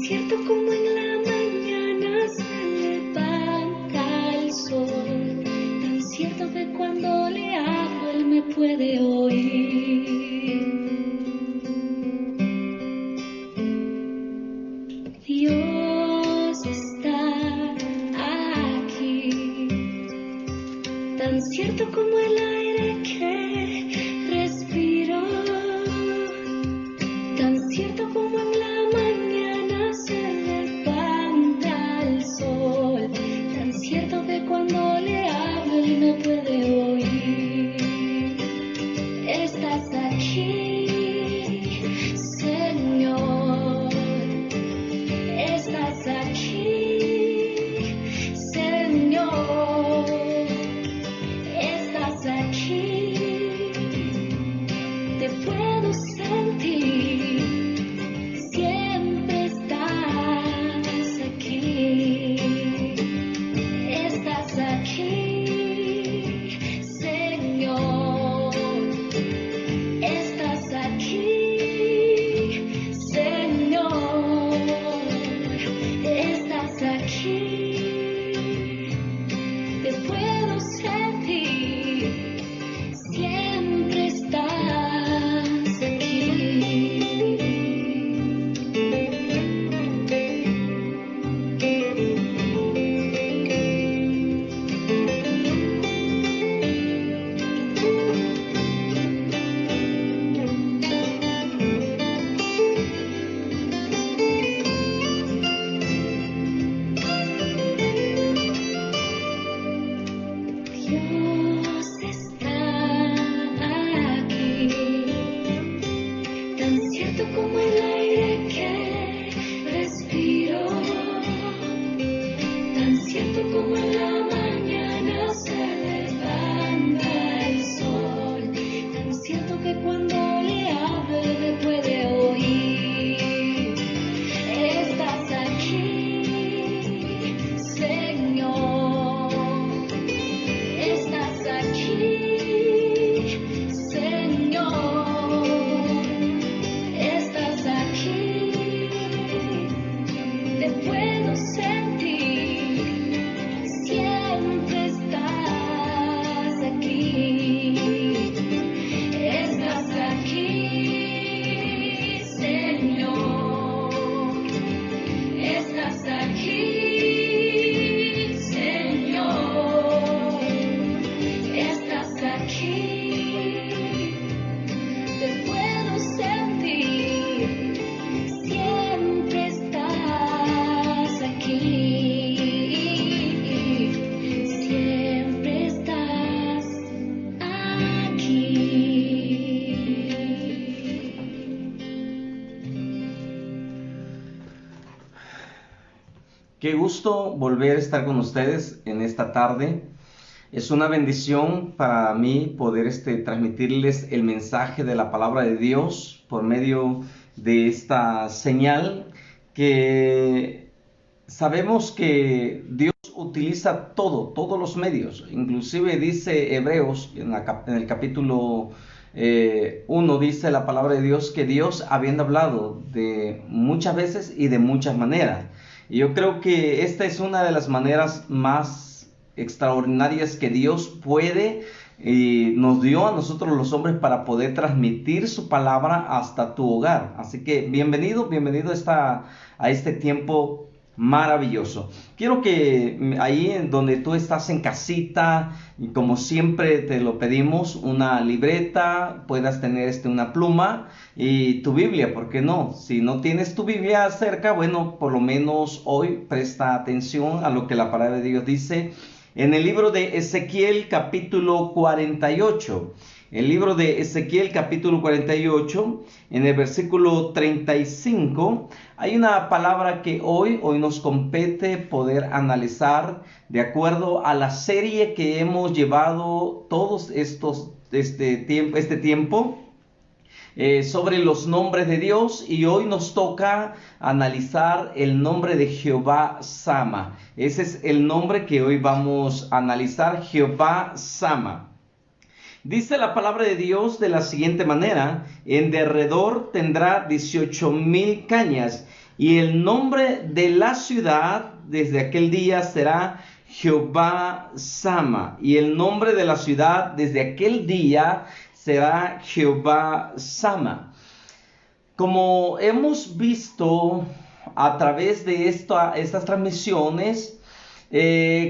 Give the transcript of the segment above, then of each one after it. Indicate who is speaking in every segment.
Speaker 1: cierto como en la mañana se levanta el sol, tan cierto que cuando le hablo él me puede oír. Dios está aquí, tan cierto como el aire que respiro, tan cierto como en la mañana se levanta el sol, tan cierto que cuando le hablo él me puede oír. Estás aquí, Señor. Estás aquí, Señor. Estás aquí. Te puedo sentir. Siempre estás aquí. Estás aquí, Señor. Estás aquí, Señor. Estás aquí. Te puedo sentir. Siempre estás aquí. Dios está aquí, tan cierto como el aire que respiro, tan cierto como en la mañana se levanta el sol, tan cierto que cuando le hablo él me puede oír. Estás aquí, Señor. Estás aquí, Señor. Estás aquí. Te puedo sentir. Siempre estás aquí. Estás aquí, Señor. Estás aquí, Señor. Estás aquí, te puedo sentir, siempre estás aquí, siempre estás aquí.
Speaker 2: Qué gusto volver a estar con ustedes en esta tarde. Es una bendición para mí poder transmitirles el mensaje de la palabra de Dios por medio de esta señal que sabemos que Dios utiliza todos los medios. Inclusive dice Hebreos en el capítulo 1, dice la palabra de Dios que Dios habiendo hablado de muchas veces y de muchas maneras. Y yo creo que esta es una de las maneras más extraordinarias que Dios puede y nos dio a nosotros los hombres para poder transmitir su palabra hasta tu hogar. Así que bienvenido a este tiempo maravilloso. Quiero que ahí en donde tú estás en casita, y como siempre te lo pedimos, una libreta, puedas tener una pluma y tu Biblia, ¿por qué no? Si no tienes tu Biblia cerca, bueno, por lo menos hoy presta atención a lo que la palabra de Dios dice en el libro de Ezequiel capítulo 48. El libro de Ezequiel capítulo 48, en el versículo 35, hay una palabra que hoy nos compete poder analizar de acuerdo a la serie que hemos llevado todos este tiempo sobre los nombres de Dios, y hoy nos toca analizar el nombre de Jehová Sama. Ese es el nombre que hoy vamos a analizar, Jehová Sama. Dice la palabra de Dios de la siguiente manera: en derredor tendrá 18,000 cañas, y el nombre de la ciudad desde aquel día será Jehová Sama, y el nombre de la ciudad desde aquel día será Jehová Sama. Como hemos visto a través de estas transmisiones,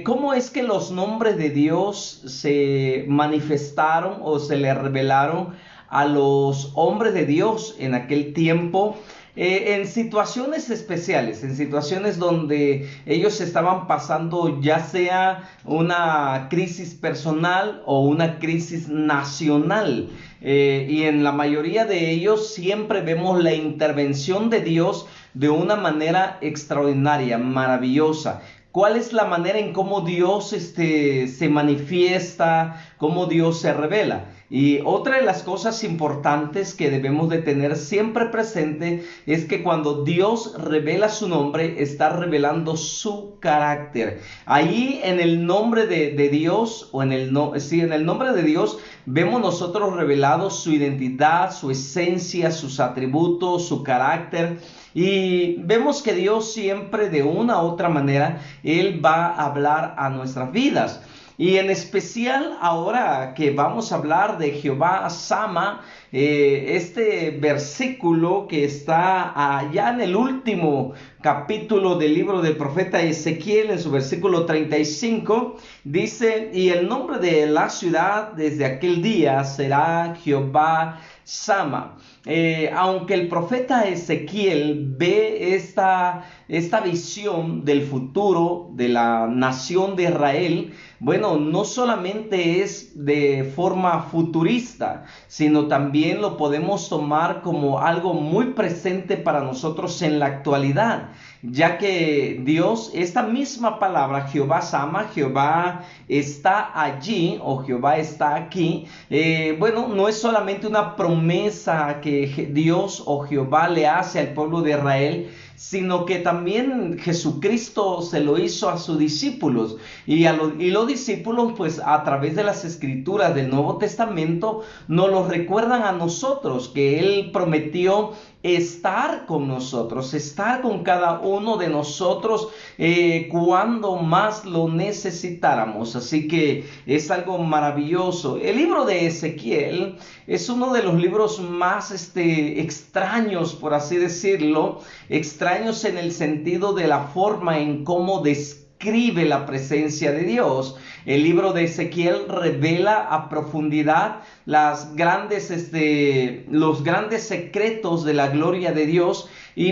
Speaker 2: cómo es que los nombres de Dios se manifestaron o se le revelaron a los hombres de Dios en aquel tiempo, en situaciones especiales, en situaciones donde ellos estaban pasando ya sea una crisis personal o una crisis nacional. Y en la mayoría de ellos siempre vemos la intervención de Dios de una manera extraordinaria, maravillosa. ¿Cuál es la manera en cómo Dios se manifiesta, cómo Dios se revela? Y otra de las cosas importantes que debemos de tener siempre presente es que cuando Dios revela su nombre, está revelando su carácter. Ahí en el nombre de Dios, o en el nombre de Dios, vemos nosotros revelados su identidad, su esencia, sus atributos, su carácter. Y vemos que Dios siempre de una u otra manera, Él va a hablar a nuestras vidas. Y en especial ahora que vamos a hablar de Jehová Sama, este versículo que está allá en el último capítulo del libro del profeta Ezequiel, en su versículo 35, dice: y el nombre de la ciudad desde aquel día será Jehová Sama. Aunque el profeta Ezequiel ve esta visión del futuro de la nación de Israel, bueno, no solamente es de forma futurista, sino también lo podemos tomar como algo muy presente para nosotros en la actualidad, ya que Dios, esta misma palabra, Jehová Sama, Jehová está allí o Jehová está aquí, bueno, no es solamente una promesa que Dios o Jehová le hace al pueblo de Israel, sino que también Jesucristo se lo hizo a sus discípulos, y los discípulos, pues a través de las escrituras del Nuevo Testamento, nos lo recuerdan a nosotros, que Él prometió estar con nosotros, estar con cada uno de nosotros cuando más lo necesitáramos. Así que es algo maravilloso. El libro de Ezequiel es uno de los libros más extraños, por así decirlo, extraños en el sentido de la forma en cómo describe la presencia de Dios. El libro de Ezequiel revela a profundidad los grandes secretos de la gloria de Dios,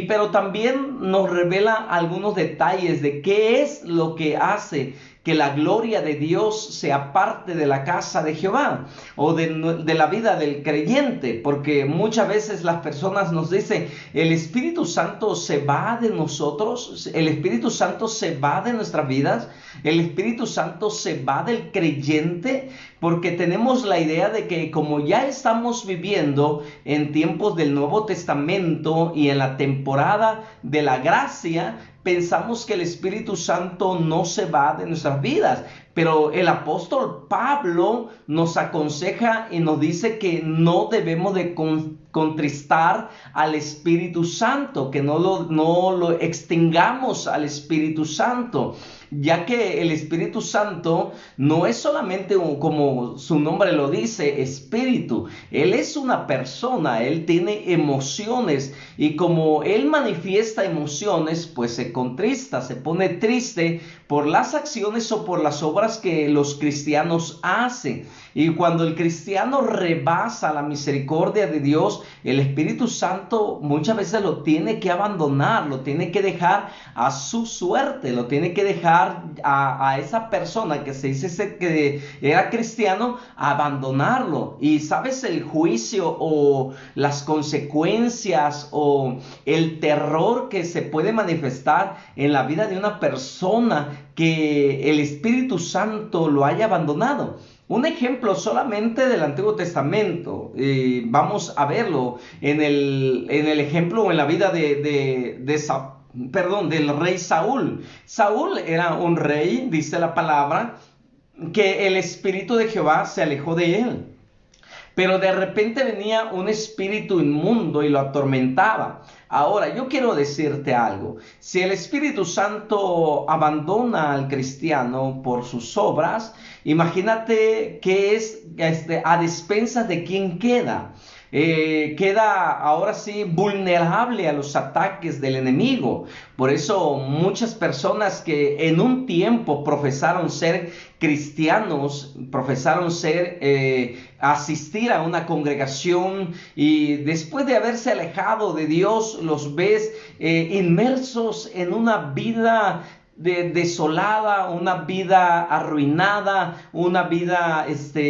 Speaker 2: pero también nos revela algunos detalles de qué es lo que hace que la gloria de Dios sea parte de la casa de Jehová o de la vida del creyente, porque muchas veces las personas nos dicen: el Espíritu Santo se va de nosotros, el Espíritu Santo se va de nuestras vidas, el Espíritu Santo se va del creyente, porque tenemos la idea de que como ya estamos viviendo en tiempos del Nuevo Testamento y en la temporada de la gracia, pensamos que el Espíritu Santo no se va de nuestras vidas. Pero el apóstol Pablo nos aconseja y nos dice que no debemos de contristar al Espíritu Santo, que no lo extingamos al Espíritu Santo, ya que el Espíritu Santo no es solamente como su nombre lo dice, espíritu. Él es una persona, Él tiene emociones, y como Él manifiesta emociones, pues se contrista, se pone triste por las acciones o por las obras que los cristianos hacen. Y cuando el cristiano rebasa la misericordia de Dios, el Espíritu Santo muchas veces lo tiene que abandonar, lo tiene que dejar a su suerte, lo tiene que dejar a esa persona que se dice que era cristiano, abandonarlo. Y sabes, el juicio o las consecuencias o el terror que se puede manifestar en la vida de una persona que el Espíritu Santo lo haya abandonado. Un ejemplo solamente del Antiguo Testamento, vamos a verlo en el ejemplo o en la vida del rey Saúl. Saúl era un rey, dice la palabra, que el Espíritu de Jehová se alejó de él. pero de repente venía un espíritu inmundo y lo atormentaba. Ahora, yo quiero decirte algo. Si el Espíritu Santo abandona al cristiano por sus obras, imagínate que es a despensas de quién queda. Queda ahora sí vulnerable a los ataques del enemigo. Por eso muchas personas que en un tiempo profesaron ser cristianos, profesaron asistir a una congregación, y después de haberse alejado de Dios los ves inmersos en una vida desolada, una vida arruinada, una vida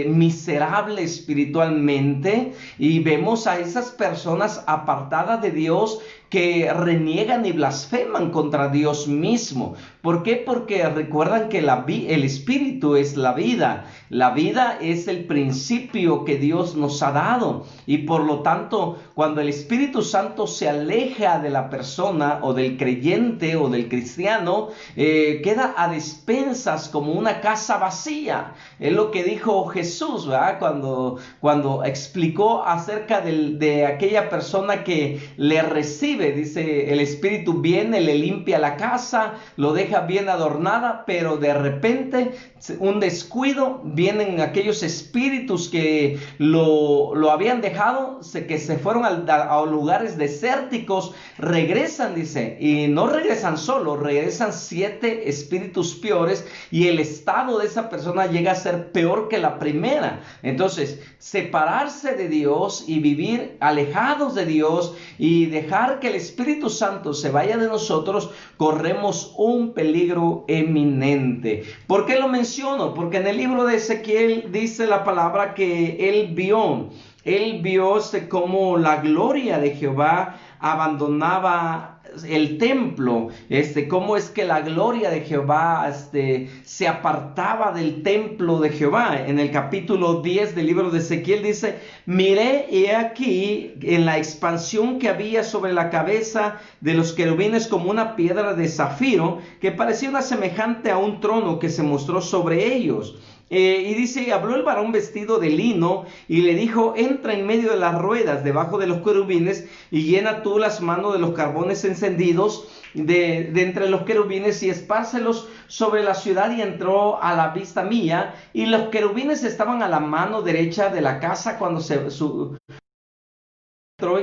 Speaker 2: miserable espiritualmente, y vemos a esas personas apartadas de Dios que reniegan y blasfeman contra Dios mismo. ¿Por qué? Porque recuerdan que el Espíritu es la vida es el principio que Dios nos ha dado, y por lo tanto, cuando el Espíritu Santo se aleja de la persona o del creyente o del cristiano, queda a despensas como una casa vacía. Es lo que dijo Jesús, ¿verdad? Cuando explicó acerca de aquella persona que le recibe. Dice, el Espíritu viene, le limpia la casa, lo deja bien adornada, pero de repente, un descuido, vienen aquellos espíritus que lo habían dejado, que se fueron a lugares desérticos, regresan, dice, y no regresan solo, regresan 7 espíritus peores, y el estado de esa persona llega a ser peor que la primera. Entonces, separarse de Dios y vivir alejados de Dios y dejar que el Espíritu Santo se vaya de nosotros, corremos un peligro eminente. ¿Por qué lo menciono? Porque en el libro de Ezequiel dice la palabra que él vio cómo la gloria de Jehová abandonaba el templo, cómo es que la gloria de Jehová se apartaba del templo de Jehová. En el capítulo 10 del libro de Ezequiel dice: miré y he aquí en la expansión que había sobre la cabeza de los querubines como una piedra de zafiro que parecía una semejante a un trono que se mostró sobre ellos. Y dice, y habló el varón vestido de lino y le dijo: entra en medio de las ruedas debajo de los querubines y llena tú las manos de los carbones encendidos de entre los querubines y espárcelos sobre la ciudad. Y entró a la vista mía, y los querubines estaban a la mano derecha de la casa cuando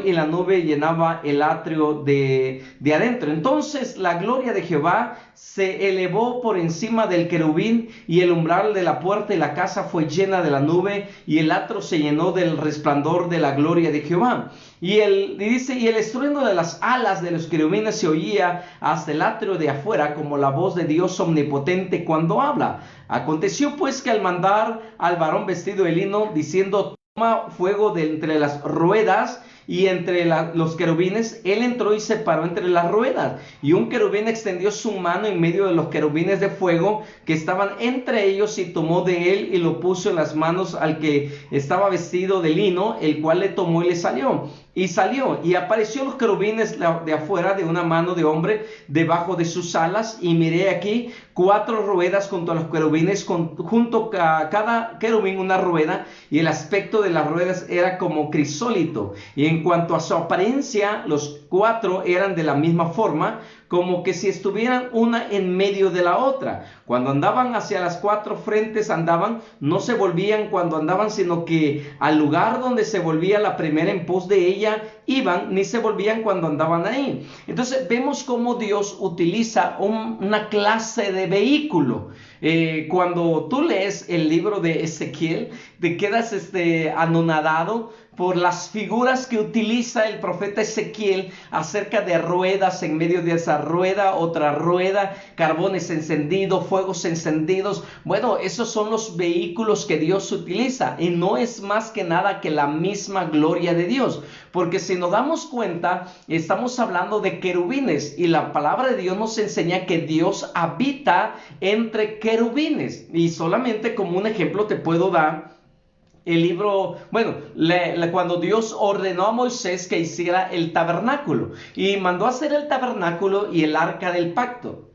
Speaker 2: y la nube llenaba el atrio de adentro. Entonces la gloria de Jehová se elevó por encima del querubín, y el umbral de la puerta y la casa fue llena de la nube, y el atrio se llenó del resplandor de la gloria de Jehová. Y dice, y el estruendo de las alas de los querubines se oía hasta el atrio de afuera, como la voz de Dios omnipotente cuando habla. Aconteció pues que al mandar al varón vestido de lino, diciendo: toma fuego de entre las ruedas y entre los querubines, él entró y se paró entre las ruedas, y un querubín extendió su mano en medio de los querubines de fuego que estaban entre ellos, y tomó de él y lo puso en las manos al que estaba vestido de lino, el cual le tomó y le salió. Y salió, y apareció los querubines de afuera de una mano de hombre debajo de sus alas, y miré aquí 4 ruedas junto a los querubines, junto a cada querubín una rueda, y el aspecto de las ruedas era como crisólito, y en cuanto a su apariencia, los 4 eran de la misma forma, como que si estuvieran una en medio de la otra. Cuando andaban hacia las 4 frentes andaban, no se volvían cuando andaban, sino que al lugar donde se volvía la primera en pos de ella iban, ni se volvían cuando andaban ahí. Entonces vemos cómo Dios utiliza una clase de vehículo. Cuando tú lees el libro de Ezequiel, te quedas anonadado por las figuras que utiliza el profeta Ezequiel acerca de ruedas, en medio de esa rueda, otra rueda, carbones encendidos, fuegos encendidos. Bueno, esos son los vehículos que Dios utiliza, y no es más que nada que la misma gloria de Dios, porque si nos damos cuenta, estamos hablando de querubines, y la palabra de Dios nos enseña que Dios habita entre querubines. Y solamente como un ejemplo te puedo dar el libro, cuando Dios ordenó a Moisés que hiciera el tabernáculo, y mandó a hacer el tabernáculo y el arca del pacto.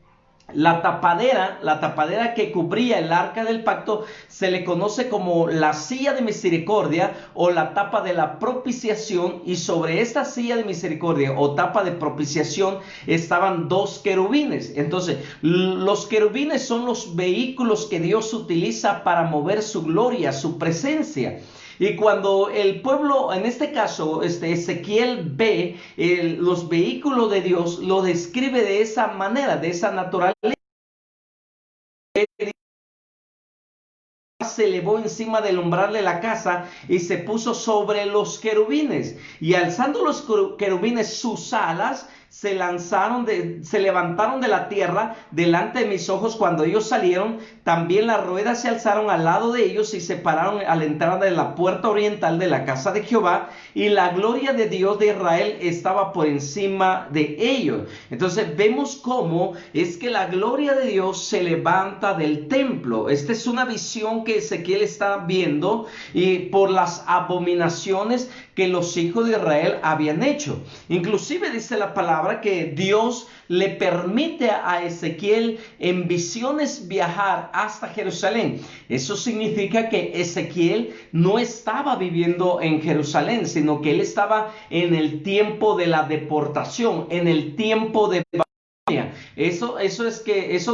Speaker 2: La tapadera que cubría el arca del pacto se le conoce como la silla de misericordia o la tapa de la propiciación, y sobre esta silla de misericordia o tapa de propiciación estaban dos querubines. Entonces, los querubines son los vehículos que Dios utiliza para mover su gloria, su presencia. Y cuando el pueblo, en este caso, Ezequiel ve los vehículos de Dios, lo describe de esa manera, de esa naturaleza. Se elevó encima del umbral de la casa y se puso sobre los querubines, y alzando los querubines sus alas, se levantaron de la tierra delante de mis ojos cuando ellos salieron. También las ruedas se alzaron al lado de ellos y se pararon a la entrada de la puerta oriental de la casa de Jehová, y la gloria de Dios de Israel estaba por encima de ellos. Entonces vemos cómo es que la gloria de Dios se levanta del templo. Esta es una visión que Ezequiel está viendo, y por las abominaciones que los hijos de Israel habían hecho. Inclusive dice la palabra que Dios le permite a Ezequiel en visiones viajar hasta Jerusalén. Eso significa que Ezequiel no estaba viviendo en Jerusalén, sino que él estaba en el tiempo de la deportación, en el tiempo de Babilonia. Eso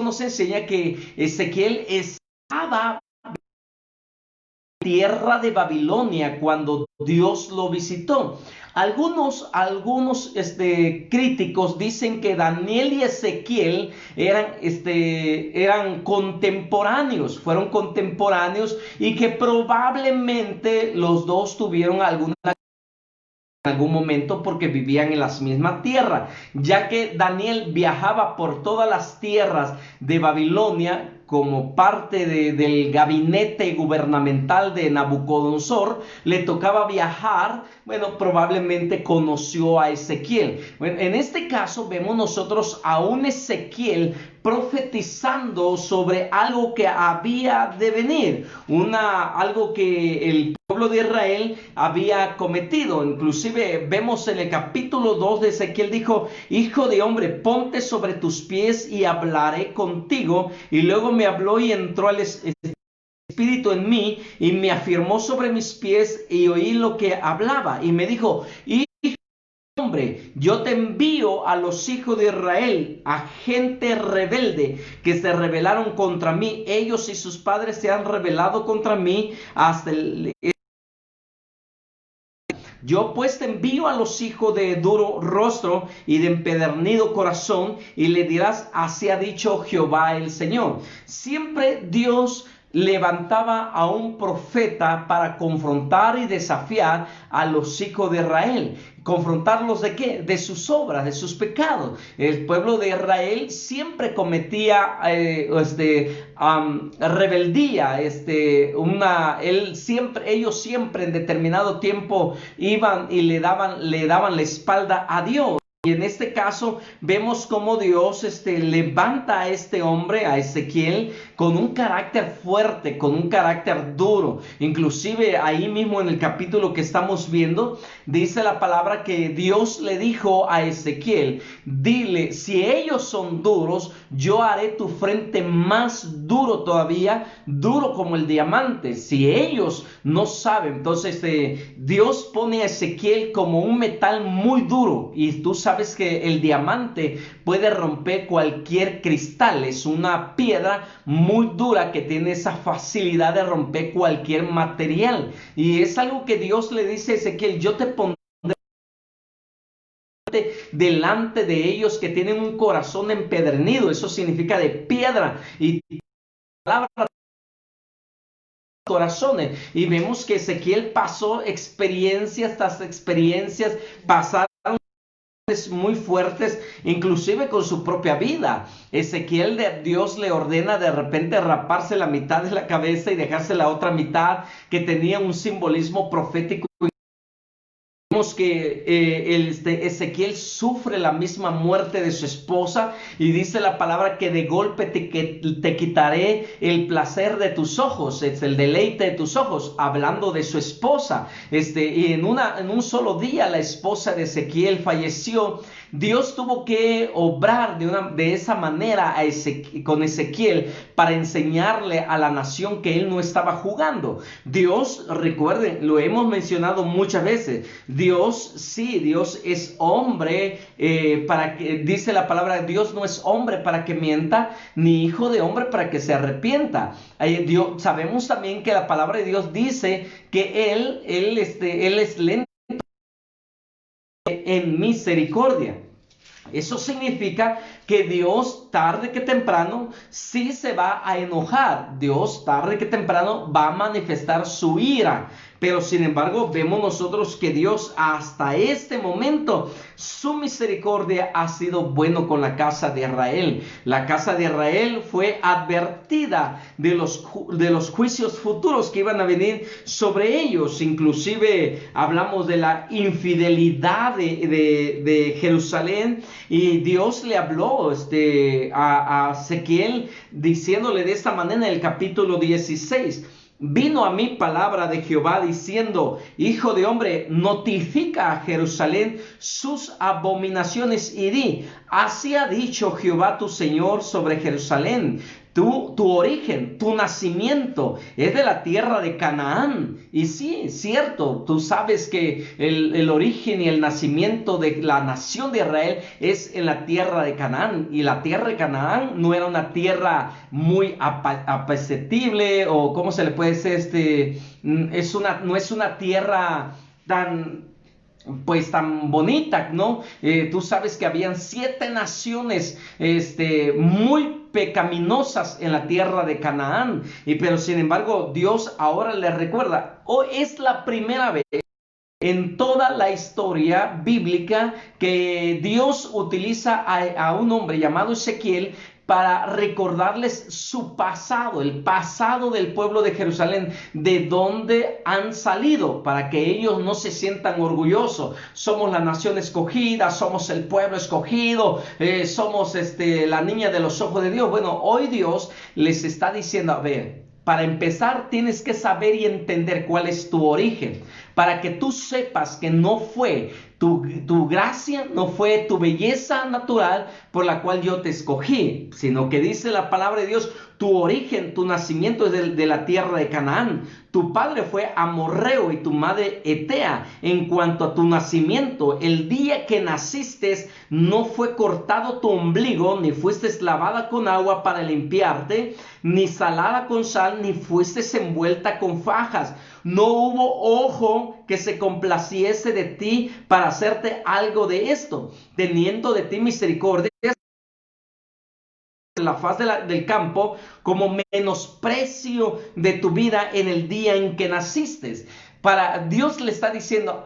Speaker 2: nos enseña que Ezequiel estaba tierra de Babilonia cuando Dios lo visitó. Algunos críticos dicen que Daniel y Ezequiel eran contemporáneos, fueron contemporáneos, y que probablemente los dos tuvieron en algún momento porque vivían en la misma tierra, ya que Daniel viajaba por todas las tierras de Babilonia como parte del gabinete gubernamental de Nabucodonosor. Le tocaba viajar. Bueno, probablemente conoció a Ezequiel. Bueno, en este caso vemos nosotros a un Ezequiel profetizando sobre algo que había de venir, algo que el pueblo de Israel había cometido. Inclusive vemos en el capítulo 2 de Ezequiel, dijo: hijo de hombre, ponte sobre tus pies y hablaré contigo. Y luego me habló y entró el Espíritu en mí y me afirmó sobre mis pies, y oí lo que hablaba, y me dijo: hombre, yo te envío a los hijos de Israel, a gente rebelde que se rebelaron contra mí. Ellos y sus padres se han rebelado contra mí hasta Yo pues te envío a los hijos de duro rostro y de empedernido corazón, y le dirás: así ha dicho Jehová el Señor. Siempre Dios levantaba a un profeta para confrontar y desafiar a los hijos de Israel. ¿Confrontarlos de qué? De sus obras, de sus pecados. El pueblo de Israel siempre cometía rebeldía. Ellos siempre en determinado tiempo iban y le daban la espalda a Dios. Y en este caso vemos cómo Dios levanta a este hombre, a Ezequiel, con un carácter fuerte, con un carácter duro. Inclusive ahí mismo en el capítulo que estamos viendo, dice la palabra que Dios le dijo a Ezequiel: dile, si ellos son duros, yo haré tu frente más duro todavía, duro como el diamante. Si ellos no saben, entonces Dios pone a Ezequiel como un metal muy duro, y tú sabes que el diamante puede romper cualquier cristal. Es una piedra muy dura que tiene esa facilidad de romper cualquier material, y es algo que Dios le dice a Ezequiel: yo te pondré delante de ellos que tienen un corazón empedernido. Eso significa de piedra, y palabra corazones. Y vemos que Ezequiel pasó experiencias tras experiencias, pasaron muy fuertes, inclusive con su propia vida. Ezequiel, Dios le ordena de repente raparse la mitad de la cabeza y dejarse la otra mitad, que tenía un simbolismo profético. Vemos que Ezequiel sufre la misma muerte de su esposa, y dice la palabra que de golpe te quitaré el placer de tus ojos, es el deleite de tus ojos, hablando de su esposa. Y en un solo día la esposa de Ezequiel falleció, Dios tuvo que obrar de esa manera con Ezequiel para enseñarle a la nación que él no estaba jugando. Dios, recuerden, lo hemos mencionado muchas veces, Dios es hombre, dice la palabra, Dios no es hombre para que mienta, ni hijo de hombre para que se arrepienta. Sabemos también que la palabra de Dios dice que Él es lento en misericordia. Eso significa que Dios tarde que temprano sí se va a enojar. Dios tarde que temprano va a manifestar su ira. Pero sin embargo vemos nosotros que Dios hasta este momento, su misericordia ha sido bueno con la casa de Israel. La casa de Israel fue advertida de los juicios futuros que iban a venir sobre ellos. Inclusive hablamos de la infidelidad de Jerusalén, y Dios le habló a Ezequiel diciéndole de esta manera en el capítulo 16. Vino a mí palabra de Jehová diciendo: hijo de hombre, notifica a Jerusalén sus abominaciones y di: así ha dicho Jehová tu Señor sobre Jerusalén. Tu origen, tu nacimiento es de la tierra de Canaán. Y sí, cierto, tú sabes que el origen y el nacimiento de la nación de Israel es en la tierra de Canaán. Y la tierra de Canaán no era una tierra muy apacible, o cómo se le puede decir, no es una tierra tan bonita, ¿no? Tú sabes que habían 7 naciones muy pecaminosas en la tierra de Canaán, pero sin embargo Dios ahora les recuerda. Hoy es la primera vez en toda la historia bíblica que Dios utiliza a un hombre llamado Ezequiel para recordarles su pasado, el pasado del pueblo de Jerusalén, de dónde han salido, para que ellos no se sientan orgullosos. Somos la nación escogida, somos el pueblo escogido, somos la niña de los ojos de Dios. Bueno, hoy Dios les está diciendo: a ver, para empezar tienes que saber y entender cuál es tu origen, para que tú sepas que no fue tu gracia, no fue tu belleza natural por la cual yo te escogí, sino que dice la palabra de Dios: tu origen, tu nacimiento es de la tierra de Canaán. Tu padre fue amorreo y tu madre etea. En cuanto a tu nacimiento, el día que naciste no fue cortado tu ombligo, ni fuiste lavada con agua para limpiarte, ni salada con sal, ni fuiste envuelta con fajas. No hubo ojo que se complaciese de ti para hacerte algo de esto, teniendo de ti misericordia en la faz del campo, como menosprecio de tu vida en el día en que naciste. Dios le está diciendo: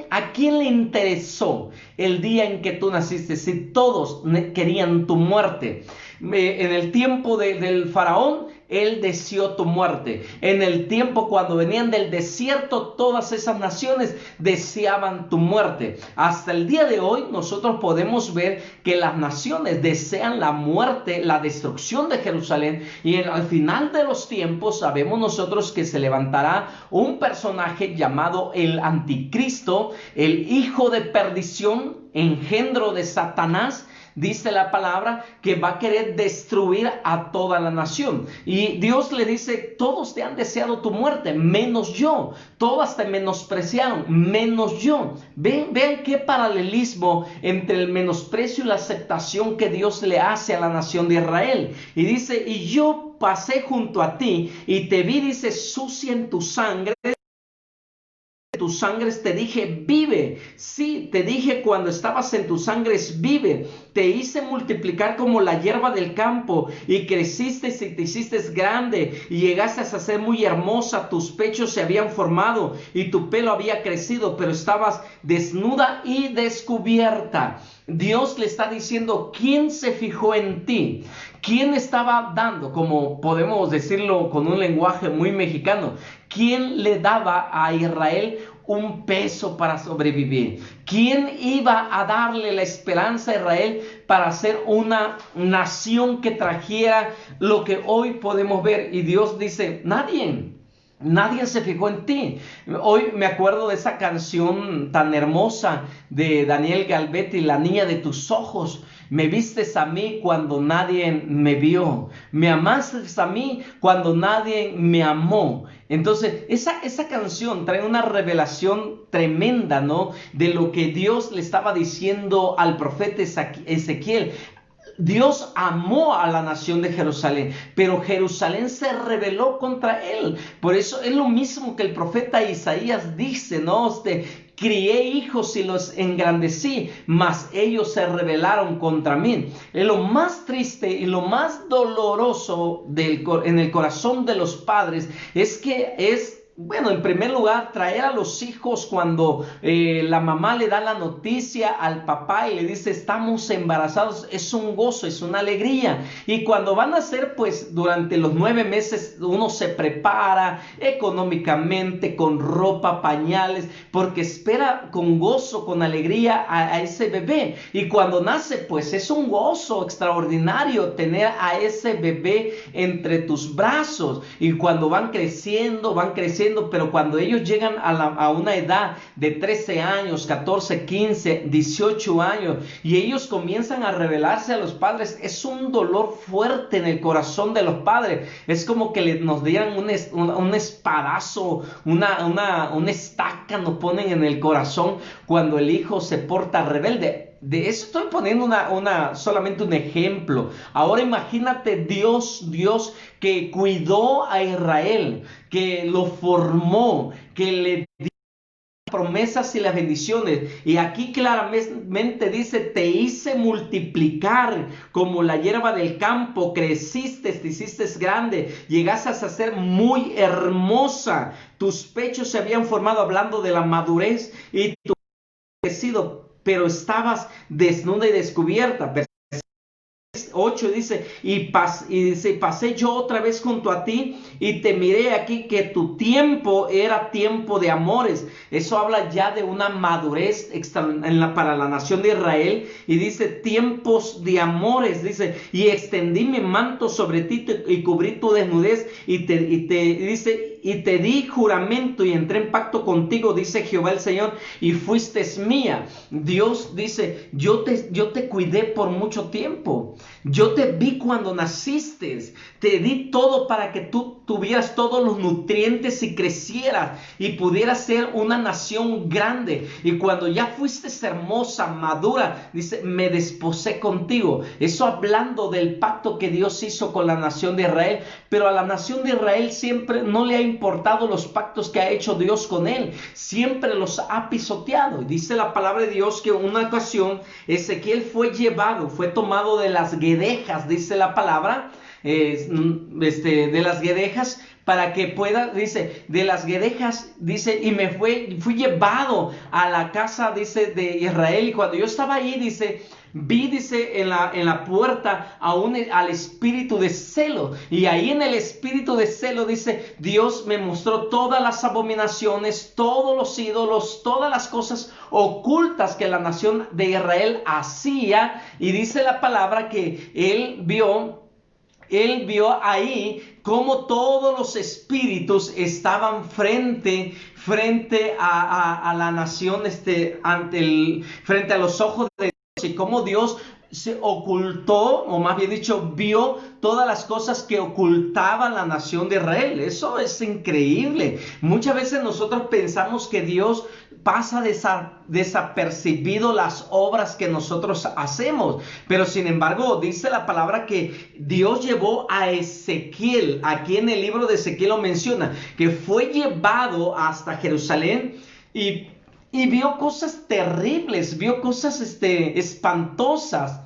Speaker 2: ¿a quién le interesó el día en que tú naciste? Si todos querían tu muerte. En el tiempo del faraón, él deseó tu muerte. En el tiempo cuando venían del desierto, todas esas naciones deseaban tu muerte. Hasta el día de hoy nosotros podemos ver que las naciones desean la muerte, la destrucción de Jerusalén, y al final de los tiempos sabemos nosotros que se levantará un personaje llamado el Anticristo, el hijo de perdición, engendro de Satanás. Dice la palabra que va a querer destruir a toda la nación. Y Dios le dice: todos te han deseado tu muerte, menos yo. Todas te menospreciaron, menos yo. Vean qué paralelismo entre el menosprecio y la aceptación que Dios le hace a la nación de Israel. Y dice: y yo pasé junto a ti y te vi, dice, sucia en tu sangre. Tus sangres te dije: vive. Sí, te dije cuando estabas en tus sangres: vive. Te hice multiplicar como la hierba del campo, y creciste y te hiciste grande, y llegaste a ser muy hermosa. Tus pechos se habían formado y tu pelo había crecido, pero estabas desnuda y descubierta. Dios le está diciendo: ¿quién se fijó en ti? ¿Quién estaba dando, como podemos decirlo con un lenguaje muy mexicano, quién le daba a Israel un peso para sobrevivir? ¿Quién iba a darle la esperanza a Israel para ser una nación que trajera lo que hoy podemos ver? Y Dios dice: nadie. Nadie se fijó en ti. Hoy me acuerdo de esa canción tan hermosa de Daniel Galvetti, La niña de tus ojos. Me vistes a mí cuando nadie me vio. Me amaste a mí cuando nadie me amó. Entonces, esa canción trae una revelación tremenda, ¿no? De lo que Dios le estaba diciendo al profeta Ezequiel. Dios amó a la nación de Jerusalén, pero Jerusalén se rebeló contra él. Por eso es lo mismo que el profeta Isaías dice, ¿no? Crié hijos y los engrandecí, mas ellos se rebelaron contra mí. Es lo más triste y lo más doloroso en el corazón de los padres es que bueno, en primer lugar, traer a los hijos cuando la mamá le da la noticia al papá y le dice estamos embarazados, es un gozo, es una alegría. Y cuando van a nacer, pues durante los 9 meses uno se prepara económicamente, con ropa, pañales, porque espera con gozo, con alegría a ese bebé. Y cuando nace, pues es un gozo extraordinario tener a ese bebé entre tus brazos. Y cuando van creciendo, pero cuando ellos llegan a una edad de 13 años, 14, 15, 18 años y ellos comienzan a rebelarse a los padres, es un dolor fuerte en el corazón de los padres. Es como que nos dieran un espadazo, una estaca nos ponen en el corazón cuando el hijo se porta rebelde. De eso estoy poniendo solamente un ejemplo. Ahora imagínate Dios que cuidó a Israel, que lo formó, que le dio promesas y las bendiciones. Y aquí claramente dice, te hice multiplicar como la hierba del campo, creciste, te hiciste grande, llegaste a ser muy hermosa. Tus pechos se habían formado, hablando de la madurez, y tu crecido, pero estabas desnuda y descubierta. 8 dice, pasé yo otra vez junto a ti y te miré aquí que tu tiempo era tiempo de amores. Eso habla ya de una madurez para la nación de Israel, y dice tiempos de amores, dice, y extendí mi manto sobre ti y cubrí tu desnudez y te di juramento y entré en pacto contigo, dice Jehová el Señor, y fuiste mía. Dios dice, yo te cuidé por mucho tiempo. Yo te vi cuando naciste, te di todo para que tú tuvieras todos los nutrientes y crecieras y pudieras ser una nación grande. Y cuando ya fuiste hermosa, madura, dice, me desposé contigo. Eso hablando del pacto que Dios hizo con la nación de Israel. Pero a la nación de Israel siempre no le ha importado los pactos que ha hecho Dios con él. Siempre los ha pisoteado. Dice la palabra de Dios que en una ocasión Ezequiel fue tomado de las guedejas, dice la palabra, de las guedejas, para que pueda, dice, de las guedejas, dice, y fui llevado a la casa, dice, de Israel. Y cuando yo estaba ahí, dice, vi, dice, en la puerta al espíritu de celo, y ahí en el espíritu de celo, dice, Dios me mostró todas las abominaciones, todos los ídolos, todas las cosas ocultas que la nación de Israel hacía. Y dice la palabra que él vio ahí cómo todos los espíritus estaban frente a la nación, frente a los ojos de Dios, y cómo Dios se ocultó, o más bien dicho, vio todas las cosas que ocultaba la nación de Israel. Eso es increíble. Muchas veces nosotros pensamos que Dios pasa desapercibido las obras que nosotros hacemos, pero sin embargo dice la palabra que Dios llevó a Ezequiel, aquí en el libro de Ezequiel lo menciona, que fue llevado hasta Jerusalén y vio cosas terribles, vio cosas espantosas.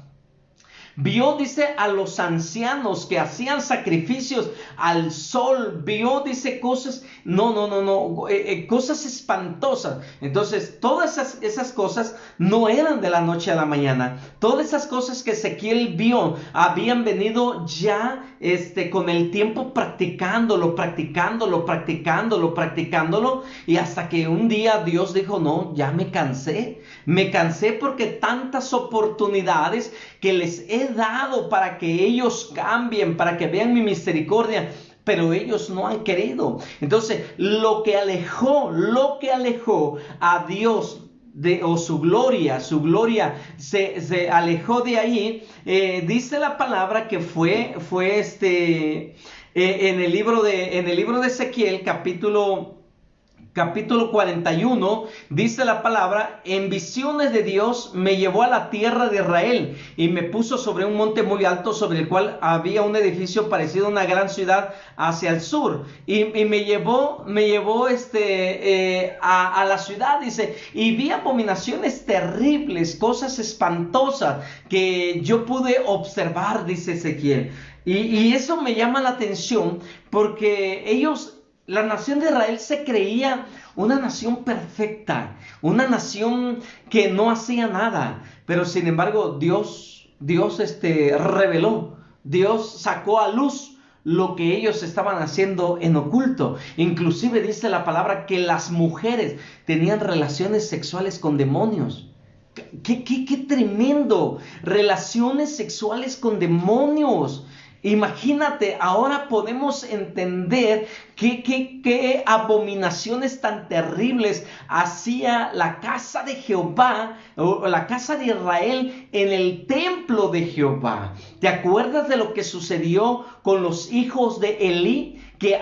Speaker 2: Vio, dice, a los ancianos que hacían sacrificios al sol. Vio, dice, cosas, cosas espantosas. Entonces, todas esas cosas no eran de la noche a la mañana. Todas esas cosas que Ezequiel vio habían venido ya con el tiempo practicándolo, y hasta que un día Dios dijo, no, ya me cansé porque tantas oportunidades que les he dado para que ellos cambien, para que vean mi misericordia, pero ellos no han querido. Entonces, lo que alejó a Dios o su gloria se alejó de ahí. Dice la palabra que fue en el libro de Ezequiel, capítulo 41, dice la palabra: en visiones de Dios me llevó a la tierra de Israel y me puso sobre un monte muy alto, sobre el cual había un edificio parecido a una gran ciudad hacia el sur, y me llevó a la ciudad, dice, y vi abominaciones terribles, cosas espantosas que yo pude observar, dice Ezequiel, y eso me llama la atención porque la nación de Israel se creía una nación perfecta, una nación que no hacía nada, pero sin embargo Dios reveló, Dios sacó a luz lo que ellos estaban haciendo en oculto. Inclusive dice la palabra que las mujeres tenían relaciones sexuales con demonios. ¡Qué tremendo! Relaciones sexuales con demonios. Imagínate, ahora podemos entender qué abominaciones tan terribles hacía la casa de Jehová o la casa de Israel en el templo de Jehová. ¿Te acuerdas de lo que sucedió con los hijos de Elí? Que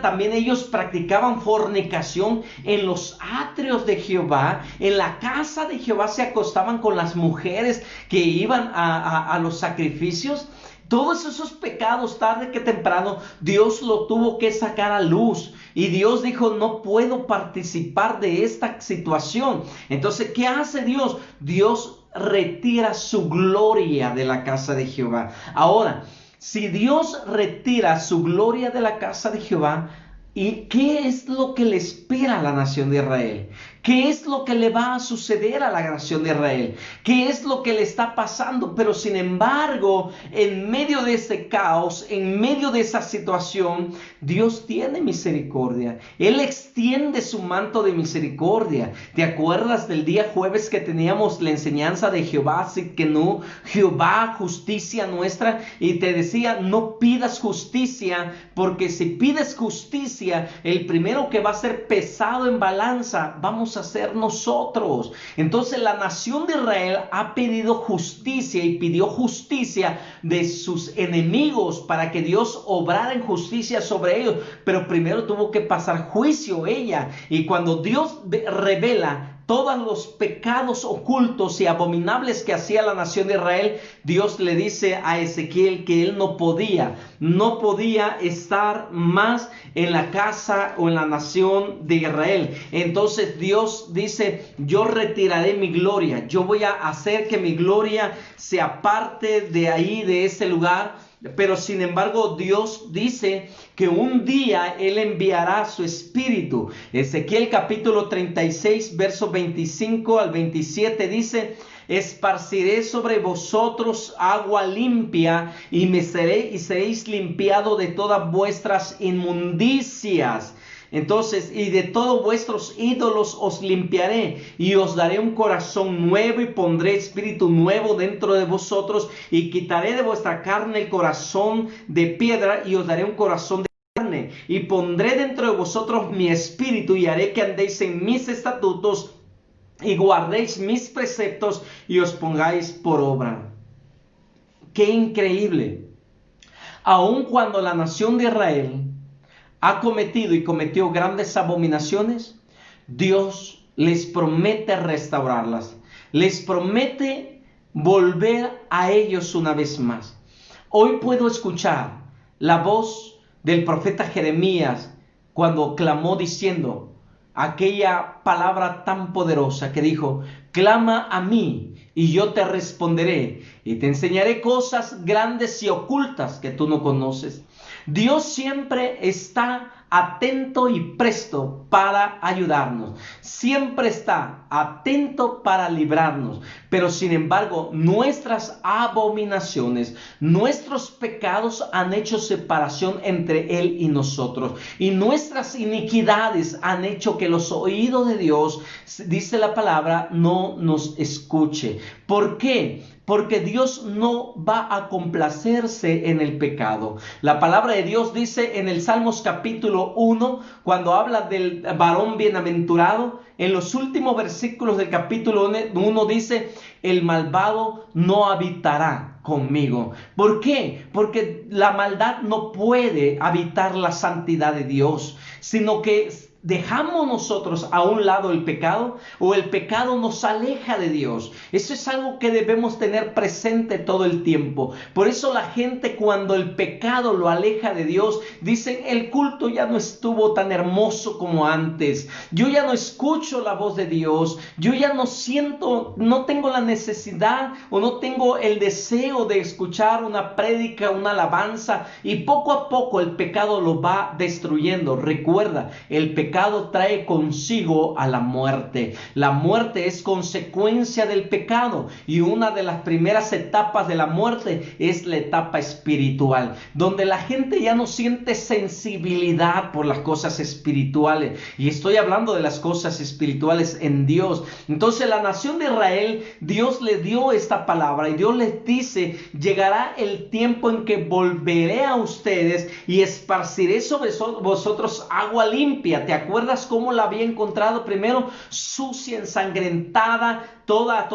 Speaker 2: también ellos practicaban fornicación en los atrios de Jehová, en la casa de Jehová se acostaban con las mujeres que iban a los sacrificios. Todos esos pecados, tarde que temprano, Dios lo tuvo que sacar a luz. Y Dios dijo: no puedo participar de esta situación. Entonces, ¿qué hace Dios? Dios retira su gloria de la casa de Jehová. Ahora, si Dios retira su gloria de la casa de Jehová, ¿y qué es lo que le espera a la nación de Israel? ¿Qué es lo que le va a suceder a la nación de Israel? ¿Qué es lo que le está pasando? Pero sin embargo, en medio de ese caos, en medio de esa situación, Dios tiene misericordia. Él extiende su manto de misericordia. ¿Te acuerdas del día jueves que teníamos la enseñanza de Jehová Tsidkenu, Jehová, justicia nuestra? Y te decía: no pidas justicia, porque si pides justicia, el primero que va a ser pesado en balanza vamos a ser nosotros. Entonces la nación de Israel ha pedido justicia y pidió justicia de sus enemigos para que Dios obrara en justicia sobre ellos, pero primero tuvo que pasar juicio ella. Y cuando Dios revela todos los pecados ocultos y abominables que hacía la nación de Israel, Dios le dice a Ezequiel que él no podía estar más en la casa o en la nación de Israel. Entonces Dios dice: yo retiraré mi gloria, yo voy a hacer que mi gloria se aparte de ahí, de ese lugar. Pero sin embargo Dios dice que un día Él enviará su espíritu. Ezequiel capítulo 36 versos 25 al 27 dice: esparciré sobre vosotros agua limpia y seréis limpiado de todas vuestras inmundicias. Entonces, y de todos vuestros ídolos os limpiaré, y os daré un corazón nuevo, y pondré espíritu nuevo dentro de vosotros, y quitaré de vuestra carne el corazón de piedra, y os daré un corazón de carne, y pondré dentro de vosotros mi espíritu, y haré que andéis en mis estatutos, y guardéis mis preceptos, y os pongáis por obra. ¡Qué increíble! Aun cuando la nación de Israel ha cometido y cometió grandes abominaciones, Dios les promete restaurarlas. Les promete volver a ellos una vez más. Hoy puedo escuchar la voz del profeta Jeremías cuando clamó diciendo aquella palabra tan poderosa que dijo: clama a mí y yo te responderé y te enseñaré cosas grandes y ocultas que tú no conoces. Dios siempre está atento y presto para ayudarnos. Siempre está atento para librarnos. Pero sin embargo, nuestras abominaciones, nuestros pecados han hecho separación entre Él y nosotros. Y nuestras iniquidades han hecho que los oídos de Dios, dice la palabra, no nos escuche. ¿Por qué? porque Dios no va a complacerse en el pecado. La palabra de Dios dice en el Salmos capítulo 1, cuando habla del varón bienaventurado, en los últimos versículos del capítulo 1 dice: el malvado no habitará conmigo. ¿Por qué? Porque la maldad no puede habitar la santidad de Dios, sino que dejamos nosotros a un lado el pecado, o el pecado nos aleja de Dios. Eso es algo que debemos tener presente todo el tiempo. Por eso la gente, cuando el pecado lo aleja de Dios, dicen: el culto ya no estuvo tan hermoso como antes, yo ya no escucho la voz de Dios, yo ya no siento, no tengo la necesidad o no tengo el deseo de escuchar una prédica, una alabanza, y poco a poco el pecado lo va destruyendo. Recuerda, el pecado trae consigo a la muerte. La muerte es consecuencia del pecado, y una de las primeras etapas de la muerte es la etapa espiritual, donde la gente ya no siente sensibilidad por las cosas espirituales, y estoy hablando de las cosas espirituales en Dios. Entonces la nación de Israel, Dios le dio esta palabra y Dios les dice: llegará el tiempo en que volveré a ustedes y esparciré sobre vosotros agua limpia. ¿Te acuerdas cómo la había encontrado primero? Sucia, ensangrentada, toda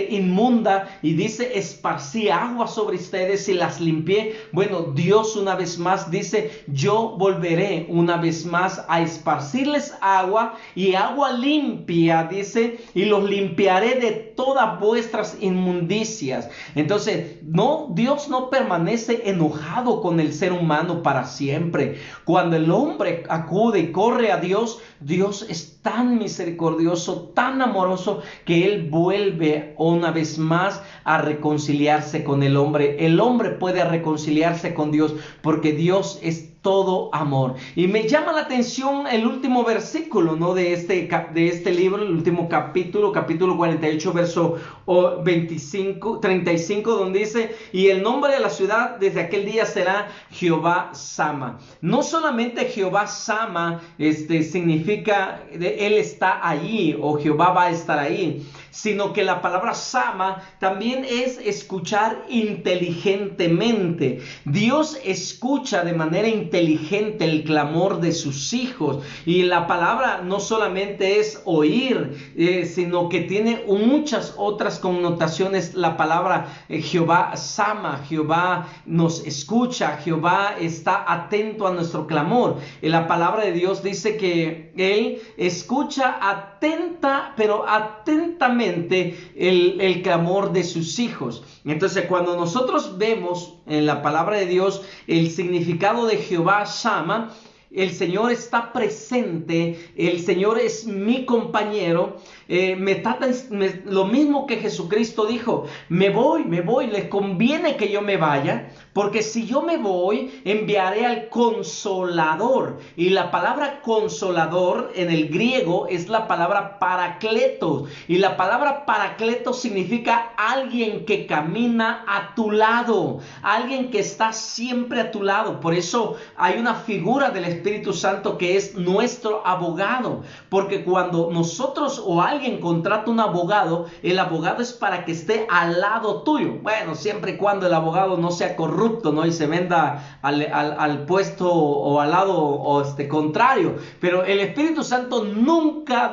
Speaker 2: inmunda, y dice: esparcí agua sobre ustedes y las limpié. Bueno, Dios una vez más dice: yo volveré una vez más a esparcirles agua, y agua limpia, dice, y los limpiaré de todas vuestras inmundicias. Entonces, no, Dios no permanece enojado con el ser humano para siempre. Cuando el hombre acude y corre a Dios, Dios es tan misericordioso, tan amoroso, que Él vuelve una vez más a reconciliarse con el hombre. El hombre puede reconciliarse con Dios porque Dios es todo amor. Y me llama la atención el último versículo, ¿no?, de este libro, el último capítulo 48, verso 35, donde dice: y el nombre de la ciudad desde aquel día será Jehová Sama. No solamente Jehová Sama significa Él está allí, o Jehová va a estar ahí, sino que la palabra Sama también es escuchar inteligentemente. Dios escucha de manera inteligente el clamor de sus hijos, y la palabra no solamente es oír, sino que tiene muchas otras connotaciones. La palabra Jehová Sama, Jehová nos escucha, Jehová está atento a nuestro clamor. La palabra de Dios dice que Él escucha atentamente el clamor de sus hijos. Entonces, cuando nosotros vemos en la palabra de Dios el significado de Jehová Sama, el Señor está presente, el Señor es mi compañero. Lo mismo que Jesucristo dijo: me voy, les conviene que yo me vaya, porque si yo me voy, enviaré al Consolador. Y la palabra Consolador en el griego es la palabra Paracletos, y la palabra Paracletos significa alguien que camina a tu lado, alguien que está siempre a tu lado. Por eso hay una figura del Espíritu Santo que es nuestro abogado, porque cuando nosotros o alguien contrata un abogado, el abogado es para que esté al lado tuyo. Bueno, siempre y cuando el abogado no sea corrupto, ¿no?, y se venda al puesto o al lado contrario. Pero el Espíritu Santo nunca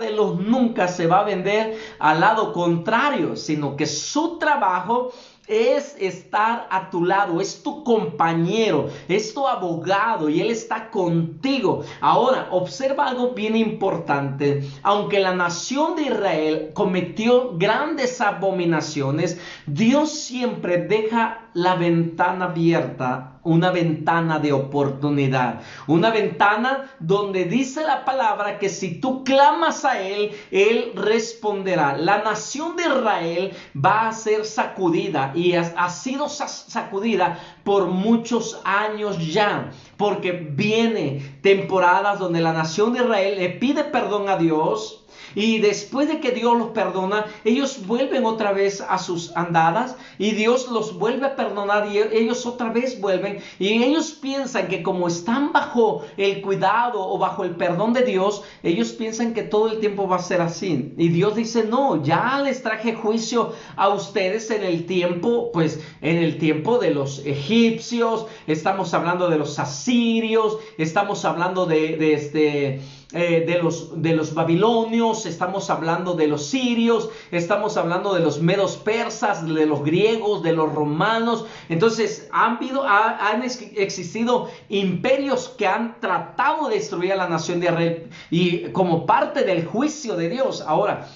Speaker 2: se va a vender al lado contrario, sino que su trabajo es estar a tu lado, es tu compañero, es tu abogado, y Él está contigo. Ahora, observa algo bien importante. Aunque la nación de Israel cometió grandes abominaciones, Dios siempre deja la ventana abierta, una ventana de oportunidad, una ventana donde dice la palabra que si tú clamas a Él, Él responderá. La nación de Israel va a ser sacudida, y ha sido sacudida por muchos años ya, porque viene temporadas donde la nación de Israel le pide perdón a Dios, Y después de que Dios los perdona, ellos vuelven otra vez a sus andadas y Dios los vuelve a perdonar y ellos otra vez vuelven. Y ellos piensan que como están bajo el cuidado o bajo el perdón de Dios, ellos piensan que todo el tiempo va a ser así. Y Dios dice, no, ya les traje juicio a ustedes en el tiempo, pues en el tiempo de los egipcios, estamos hablando de los asirios, estamos hablando de los babilonios, estamos hablando de los sirios, estamos hablando de los medos persas, de los griegos, de los romanos. Entonces han existido imperios que han tratado de destruir a la nación de Israel y como parte del juicio de Dios. Ahora,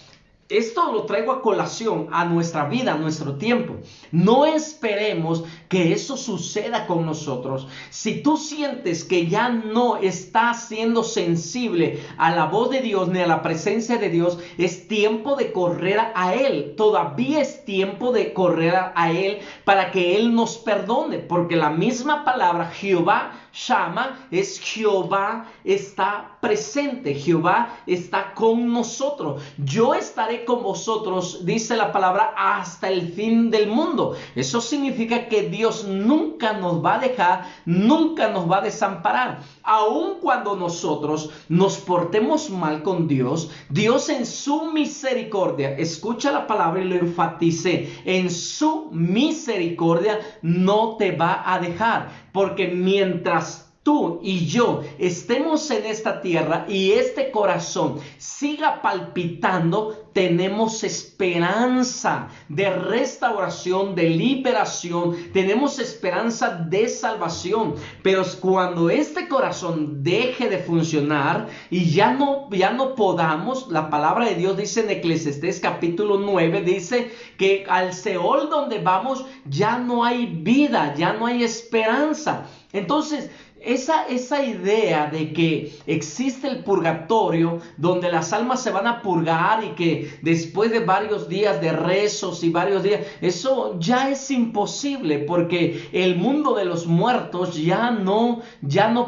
Speaker 2: esto lo traigo a colación a nuestra vida, a nuestro tiempo. No esperemos que eso suceda con nosotros. Si tú sientes que ya no estás siendo sensible a la voz de Dios ni a la presencia de Dios, es tiempo de correr a Él. Todavía es tiempo de correr a Él para que Él nos perdone. Porque la misma palabra Jehová Shama es Jehová está presente, Jehová está con nosotros. Yo estaré con vosotros, dice la palabra, hasta el fin del mundo. Eso significa que Dios nunca nos va a dejar, nunca nos va a desamparar. Aun cuando nosotros nos portemos mal con Dios, Dios en su misericordia, escucha la palabra y lo enfatice, en su misericordia no te va a dejar. Porque mientras tú y yo estemos en esta tierra y este corazón siga palpitando, tenemos esperanza de restauración, de liberación, tenemos esperanza de salvación. Pero cuando este corazón deje de funcionar y ya no podamos, la palabra de Dios dice en Eclesiastés capítulo 9, dice que al Seol donde vamos ya no hay vida, ya no hay esperanza. Entonces, esa idea de que existe el purgatorio donde las almas se van a purgar y que después de varios días de rezos y varios días, eso ya es imposible porque el mundo de los muertos ya no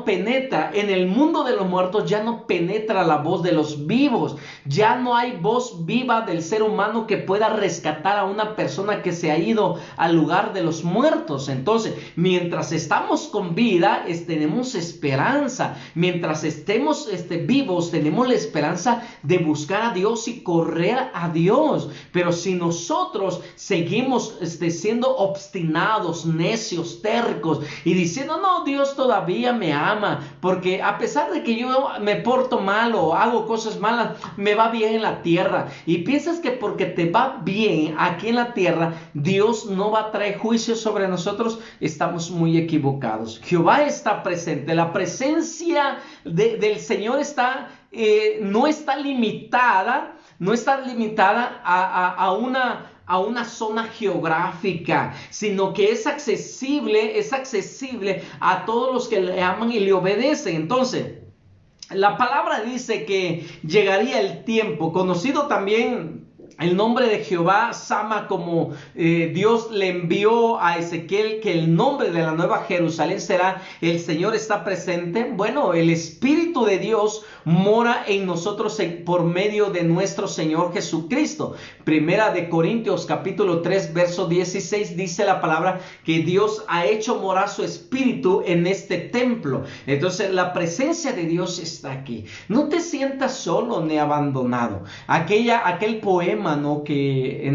Speaker 2: penetra. En el mundo de los muertos ya no penetra la voz de los vivos. Ya no hay voz viva del ser humano que pueda rescatar a una persona que se ha ido al lugar de los muertos. Entonces, mientras estamos con vida, tenemos esperanza. Mientras estemos vivos, tenemos la esperanza de buscar a Dios y correr a Dios. Pero si nosotros seguimos siendo obstinados, necios, tercos y diciendo, no, Dios todavía me ama, porque a pesar de que yo me porto mal o hago cosas malas, me va bien en la tierra, y piensas que porque te va bien aquí en la tierra, Dios no va a traer juicio sobre nosotros, estamos muy equivocados. Jehová está presente. La presencia del Señor no está limitada a una zona geográfica, sino que es accesible a todos los que le aman y le obedecen. Entonces, la palabra dice que llegaría el tiempo, conocido también el nombre de Jehová Sama, como Dios le envió a Ezequiel, que el nombre de la nueva Jerusalén será el Señor está presente. Bueno, el Espíritu de Dios mora en nosotros por medio de nuestro Señor Jesucristo. Primera de Corintios capítulo 3 verso 16 dice la palabra que Dios ha hecho morar su Espíritu en este templo. Entonces la presencia de Dios está aquí. No te sientas solo ni abandonado. Aquel poema, ¿no?, que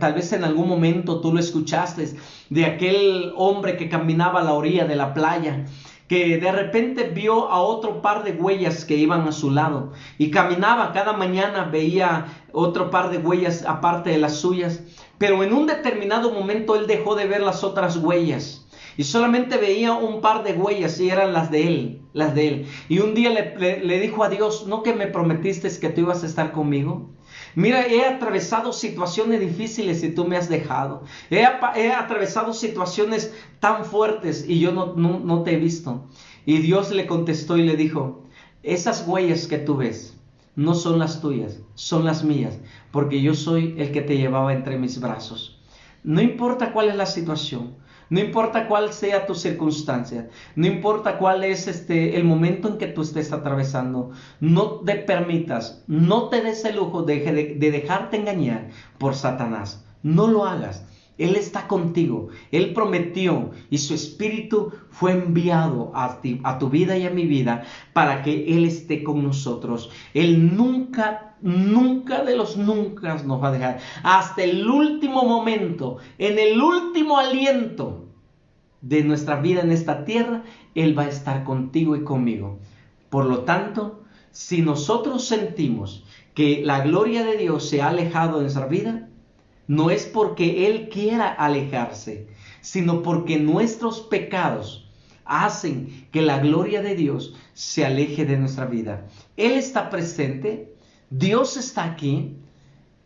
Speaker 2: tal vez en algún momento tú lo escuchaste, de aquel hombre que caminaba a la orilla de la playa, que de repente vio a otro par de huellas que iban a su lado y caminaba, cada mañana veía otro par de huellas aparte de las suyas, pero en un determinado momento él dejó de ver las otras huellas y solamente veía un par de huellas y eran las de él. Y un día le dijo a Dios, ¿no que me prometiste que tú ibas a estar conmigo? Mira, he atravesado situaciones difíciles y tú me has dejado. He atravesado situaciones tan fuertes y yo no te he visto. Y Dios le contestó y le dijo, esas huellas que tú ves no son las tuyas, son las mías, porque yo soy el que te llevaba entre mis brazos. No importa cuál es la situación, No importa cuál sea tu circunstancia, no importa cuál es el momento en que tú estés atravesando, no te permitas, no te des el lujo de dejarte engañar por Satanás. No lo hagas. Él está contigo. Él prometió y su espíritu fue enviado a tu vida y a mi vida para que Él esté con nosotros. Él nunca de los nunca nos va a dejar. Hasta el último momento, en el último aliento de nuestra vida en esta tierra, Él va a estar contigo y conmigo. Por lo tanto, si nosotros sentimos que la gloria de Dios se ha alejado de nuestra vida, no es porque Él quiera alejarse, sino porque nuestros pecados hacen que la gloria de Dios se aleje de nuestra vida. Él está presente, Dios está aquí,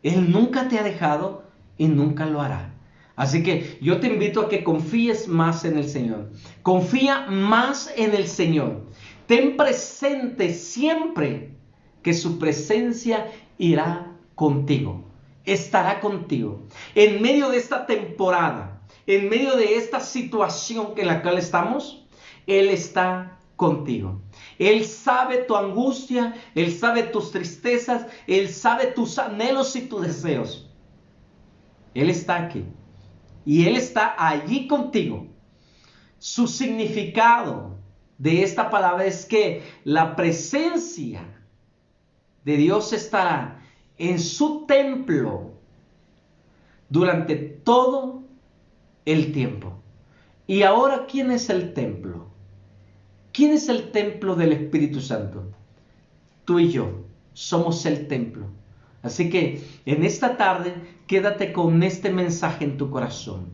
Speaker 2: Él nunca te ha dejado y nunca lo hará. Así que yo te invito a que confíes más en el Señor. Confía más en el Señor. Ten presente siempre que su presencia irá contigo. Estará contigo. En medio de esta temporada, en medio de esta situación en la cual estamos, Él está contigo. Él sabe tu angustia, Él sabe tus tristezas, Él sabe tus anhelos y tus deseos. Él está aquí. Y Él está allí contigo. Su significado de esta palabra es que la presencia de Dios estará en su templo durante todo el tiempo. Y ahora, ¿quién es el templo? ¿Quién es el templo del Espíritu Santo? Tú y yo somos el templo. Así que en esta tarde quédate con este mensaje en tu corazón.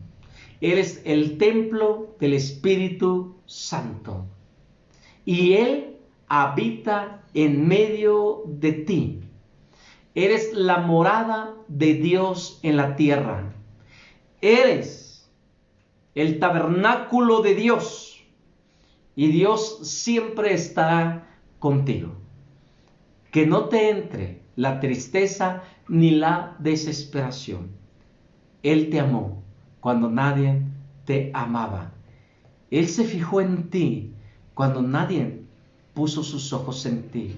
Speaker 2: Eres el templo del Espíritu Santo y Él habita en medio de ti. Eres la morada de Dios en la tierra. Eres el tabernáculo de Dios y Dios siempre estará contigo. Que no te entre la tristeza ni la desesperación. Él te amó cuando nadie te amaba. Él se fijó en ti cuando nadie puso sus ojos en ti.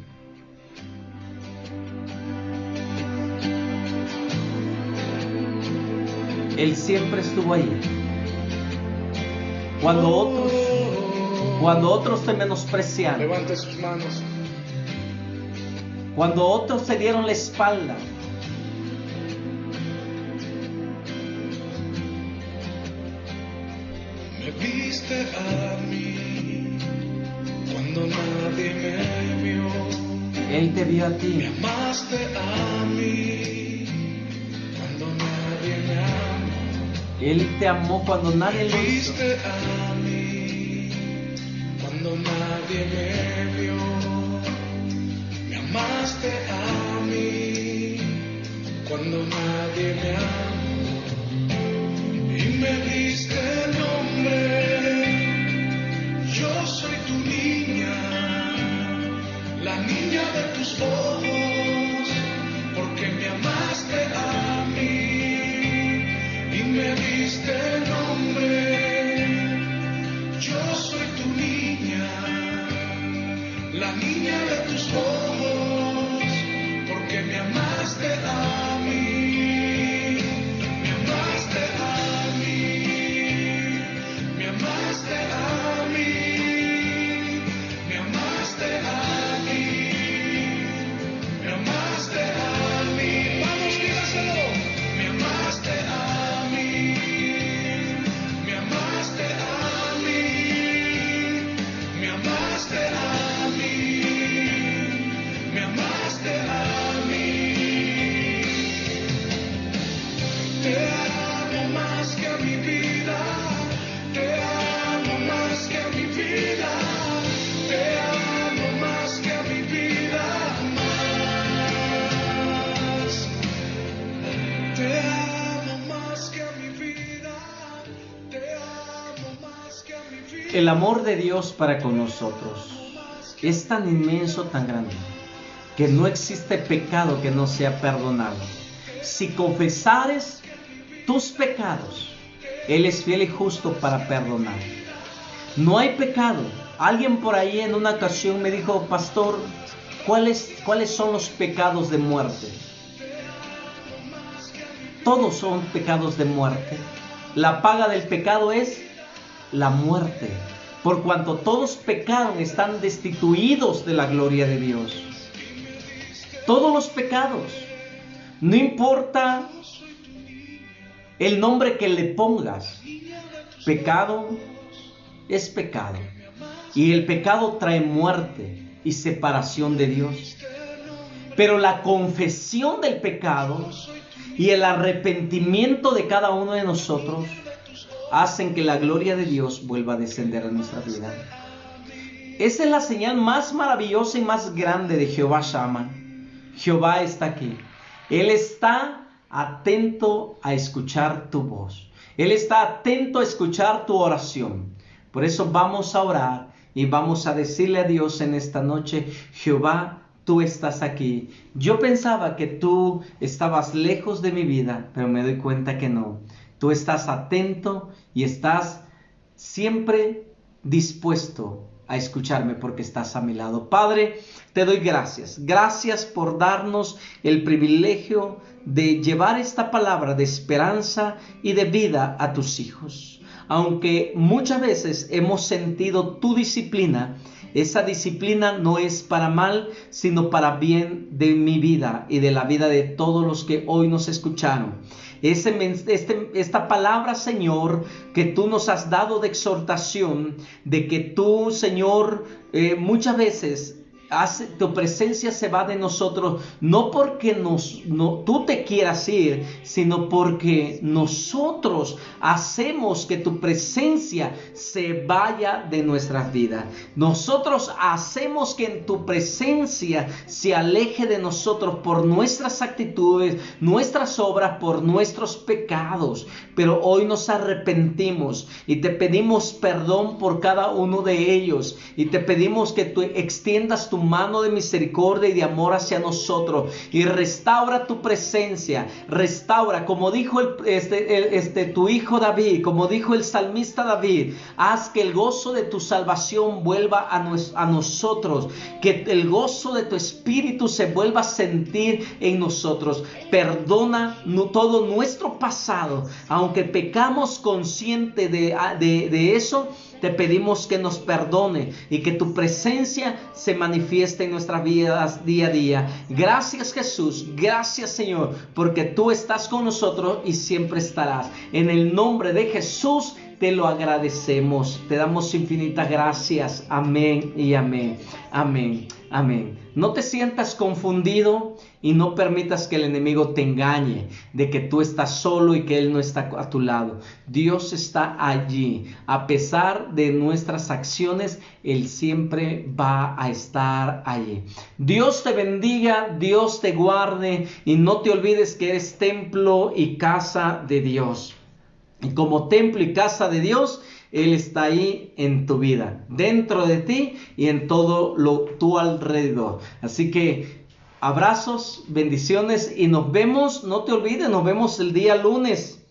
Speaker 2: Él siempre estuvo ahí. Cuando otros te menospreciaron,
Speaker 3: Levante sus manos.
Speaker 2: cuando otros te dieron la espalda,
Speaker 3: Me viste a mí cuando nadie me vio.
Speaker 2: Él te vio a
Speaker 3: Me
Speaker 2: ti.
Speaker 3: amaste a mí cuando nadie me amó.
Speaker 2: Él te amó cuando nadie
Speaker 3: Me
Speaker 2: lo hizo.
Speaker 3: viste a mí cuando nadie me vio. Me amaste a mí cuando nadie me amó. Y me diste nombre. Yo soy tu niña, la niña de tus ojos, porque me amaste a mí y me diste nombre. Yo soy tu niña, la niña de tus ojos, porque me amaste a mí, me amaste a mí, me amaste a mí, me amaste a mí, me amaste a mí. Vamos, dígaselo. Me amaste a mí, me amaste a mí, me amaste a mí, me amaste a mí. Te amo más que a mi vida, te amo más que a mi vida, te amo más que a mi vida, más. Te amo más que a mi vida, te amo más que a mi vida.
Speaker 2: El amor de Dios para con nosotros es tan inmenso, tan grande, que no existe pecado que no sea perdonado. Si confesares tus pecados, Él es fiel y justo para perdonar. No hay pecado. Alguien por ahí en una ocasión me dijo: pastor, ¿cuáles son los pecados de muerte? Todos son pecados de muerte. La paga del pecado es la muerte. Por cuanto todos pecaron, están destituidos de la gloria de Dios. Todos los pecados. No importa el nombre que le pongas. Pecado es pecado. Y el pecado trae muerte y separación de Dios. Pero la confesión del pecado y el arrepentimiento de cada uno de nosotros hacen que la gloria de Dios vuelva a descender a nuestra vida. Esa es la señal más maravillosa y más grande de Jehová Shammah. Jehová está aquí. Él está atento a escuchar tu voz. Él está atento a escuchar tu oración. Por eso vamos a orar y vamos a decirle a Dios en esta noche: Jehová, tú estás aquí. Yo pensaba que tú estabas lejos de mi vida, pero me doy cuenta que no. Tú estás atento y estás siempre dispuesto a escucharme porque estás a mi lado. Padre, te doy gracias. Gracias por darnos el privilegio de llevar esta palabra de esperanza y de vida a tus hijos. Aunque muchas veces hemos sentido tu disciplina, esa disciplina no es para mal, sino para bien de mi vida y de la vida de todos los que hoy nos escucharon. Esta palabra, Señor, que tú nos has dado de exhortación, de que tú, Señor, muchas veces tu presencia se va de nosotros, no porque tú te quieras ir, sino porque nosotros hacemos que tu presencia se vaya de nuestras vidas. Nosotros hacemos que en tu presencia se aleje de nosotros por nuestras actitudes, nuestras obras, por nuestros pecados. Pero hoy nos arrepentimos y te pedimos perdón por cada uno de ellos, y te pedimos que tú extiendas tu mano de misericordia y de amor hacia nosotros y restaura tu presencia. Restaura, como dijo tu hijo David, como dijo el salmista David: haz que el gozo de tu salvación vuelva a nosotros, que el gozo de tu espíritu se vuelva a sentir en nosotros. Perdona todo nuestro pasado, aunque pecamos consciente de eso. Te pedimos que nos perdone y que tu presencia se manifieste en nuestras vidas día a día. Gracias, Jesús. Gracias, Señor, porque tú estás con nosotros y siempre estarás. En el nombre de Jesús te lo agradecemos. Te damos infinitas gracias. Amén y amén. Amén. Amén. No te sientas confundido y no permitas que el enemigo te engañe de que tú estás solo y que él no está a tu lado. Dios está allí. A pesar de nuestras acciones, él siempre va a estar allí. Dios te bendiga, Dios te guarde, y no te olvides que eres templo y casa de Dios. Y como templo y casa de Dios, Él está ahí en tu vida, dentro de ti y en todo tu alrededor. Así que abrazos, bendiciones, y nos vemos, no te olvides, nos vemos el día lunes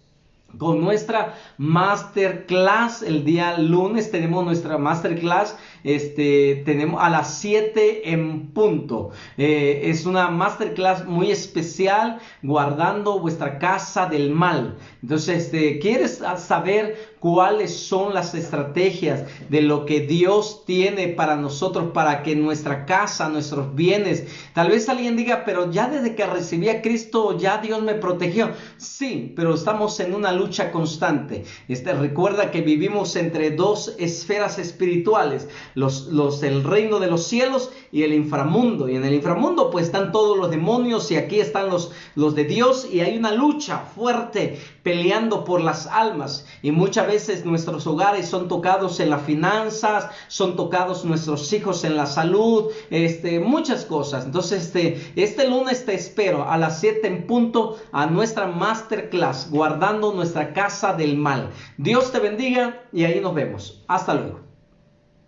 Speaker 2: con nuestra masterclass. El día lunes tenemos nuestra masterclass. Tenemos a las 7 en punto. Es una masterclass muy especial, guardando vuestra casa del mal. Entonces, ¿quieres saber cuáles son las estrategias de lo que Dios tiene para nosotros, para que nuestra casa, nuestros bienes? Tal vez alguien diga: pero ya desde que recibí a Cristo, ya Dios me protegió. Sí, pero estamos en una lucha constante. Recuerda que vivimos entre dos esferas espirituales, el reino de los cielos y el inframundo. Y en el inframundo pues están todos los demonios, y aquí están los de Dios, y hay una lucha fuerte peleando por las almas. Y muchas veces nuestros hogares son tocados en las finanzas, son tocados nuestros hijos en la salud, muchas cosas. Entonces este lunes te espero a las 7 en punto a nuestra masterclass, guardando nuestra casa del mal. Dios te bendiga y ahí nos vemos. Hasta luego.